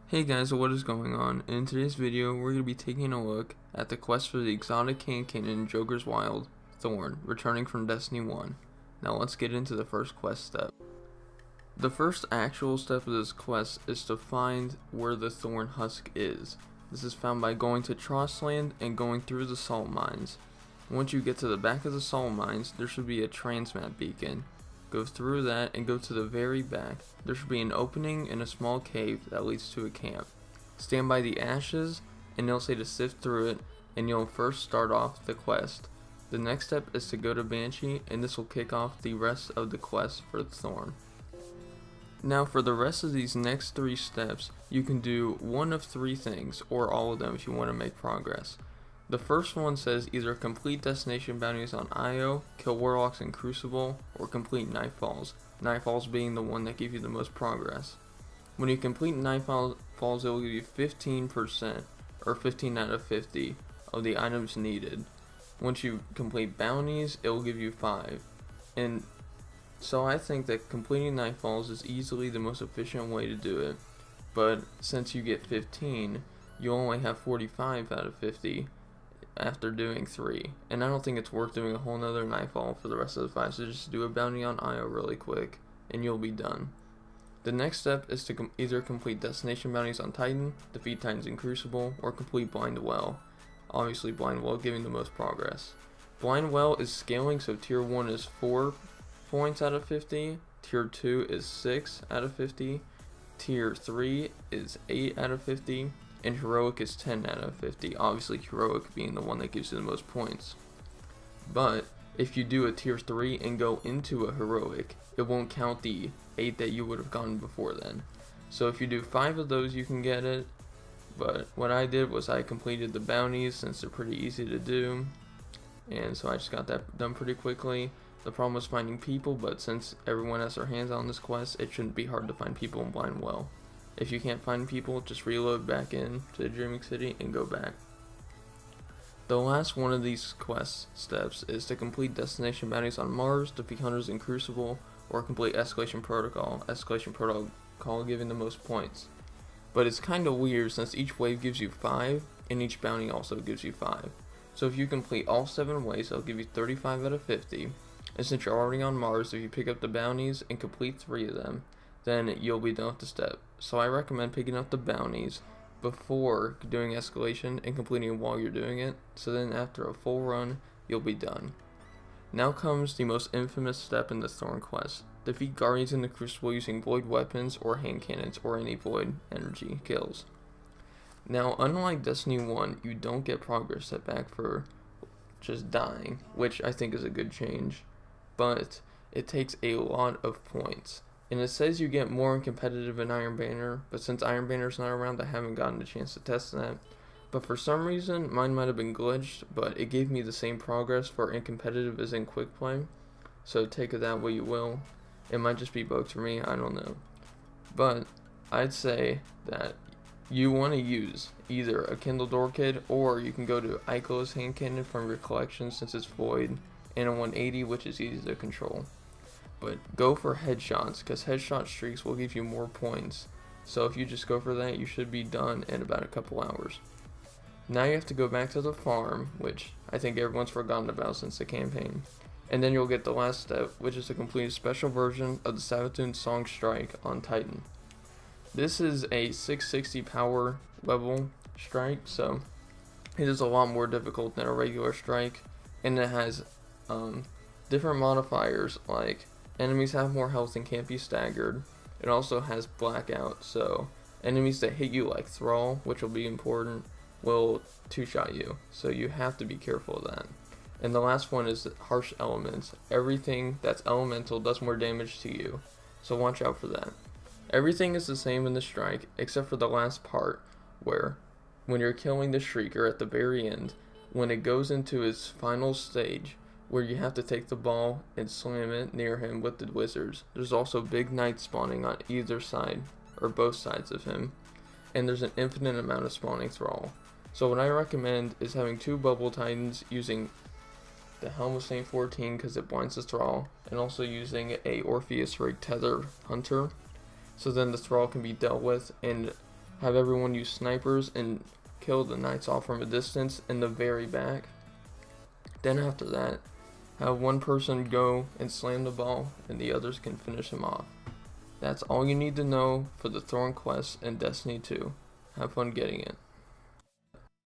Hey guys, so what is going on? In today's video, we're going to be taking a look at the quest for the exotic hand cannon in Joker's Wild, Thorn, returning from Destiny 1. Now let's get into the first quest step. The first actual step of this quest is to find where the Thorn husk is. This is found by going to Trostland and going through the salt mines. Once you get to the back of the salt mines, there should be a transmat beacon. Go through that and go to the very back. There should be an opening in a small cave that leads to a camp. Stand by the ashes and it'll say to sift through it, and you'll first start off the quest. The next step is to go to Banshee, and this will kick off the rest of the quest for Thorn. Now for the rest of these next 3 steps, you can do one of 3 things, or all of them if you want to make progress. The first one says either complete destination bounties on Io, kill warlocks in Crucible, or complete Nightfalls. Nightfalls being the one that gives you the most progress. When you complete Nightfalls, it will give you 15%, or 15 out of 50, of the items needed. Once you complete bounties, it will give you 5. And so I think that completing Nightfalls is easily the most efficient way to do it. But since you get 15, you only have 45 out of 50. After doing 3, and I don't think it's worth doing a whole nother Nightfall for the rest of the 5, so just do a bounty on Io really quick and you'll be done. The next step is to either complete destination bounties on Titan, defeat Titans in Crucible, or complete Blind Well. Obviously Blind Well giving the most progress. Blind Well is scaling, so tier 1 is 4 points out of 50, tier 2 is 6 out of 50, tier 3 is 8 out of 50, and heroic is 10 out of 50, obviously heroic being the one that gives you the most points. But if you do a tier 3 and go into a heroic, it won't count the 8 that you would have gotten before then. So if you do 5 of those, you can get it. But what I did was I completed the bounties since they're pretty easy to do, and so I just got that done pretty quickly. The problem was finding people, but since everyone has their hands on this quest, it shouldn't be hard to find people in Blind Well. If you can't find people, just reload back in to Dreaming City and go back. The last one of these quest steps is to complete destination bounties on Mars, defeat hunters in Crucible, or complete Escalation Protocol. Escalation Protocol giving the most points. But it's kind of weird since each wave gives you 5, and each bounty also gives you 5. So if you complete all 7 waves, it'll give you 35 out of 50. And since you're already on Mars, if you pick up the bounties and complete 3 of them, then you'll be done with the step. So I recommend picking up the bounties before doing escalation and completing it while you're doing it, so then after a full run, you'll be done. Now comes the most infamous step in the Thorn quest. Defeat Guardians in the Crucible using void weapons or hand cannons or any void energy kills. Now unlike Destiny 1, you don't get progress setback for just dying, which I think is a good change, but it takes a lot of points. And it says you get more in competitive in Iron Banner, but since Iron Banner's not around, I haven't gotten a chance to test that. But for some reason, mine might have been glitched, but it gave me the same progress for in competitive as in quick play. So take it that way you will. It might just be bugged for me, I don't know. But I'd say that you want to use either a Kindle Door Kit, or you can go to Iko's hand cannon from your collection since it's void, and a 180, which is easy to control. But go for headshots, because headshot streaks will give you more points. So if you just go for that, you should be done in about a couple hours. Now you have to go back to the farm, which I think everyone's forgotten about since the campaign. And then you'll get the last step, which is to complete a special version of the Savathûn Song Strike on Titan. This is a 660 power level strike, so it is a lot more difficult than a regular strike. And it has different modifiers, like enemies have more health and can't be staggered. It also has blackout, so enemies that hit you like Thrall, which will be important, will 2-shot you. So you have to be careful of that. And the last one is harsh elements. Everything that's elemental does more damage to you, so watch out for that. Everything is the same in the strike, except for the last part, where when you're killing the Shrieker at the very end, when it goes into its final stage, where you have to take the ball and slam it near him with the wizards. There's also big knights spawning on either side, or both sides of him, and there's an infinite amount of spawning Thrall. So what I recommend is having 2 bubble titans, using the Helm of Saint 14 because it blinds the Thrall, and also using a Orpheus rig tether hunter, so then the Thrall can be dealt with, and have everyone use snipers and kill the knights off from a distance in the very back. Then after that, have one person go and slam the ball and the others can finish him off. That's all you need to know for the Thorn quest in Destiny 2. Have fun getting it.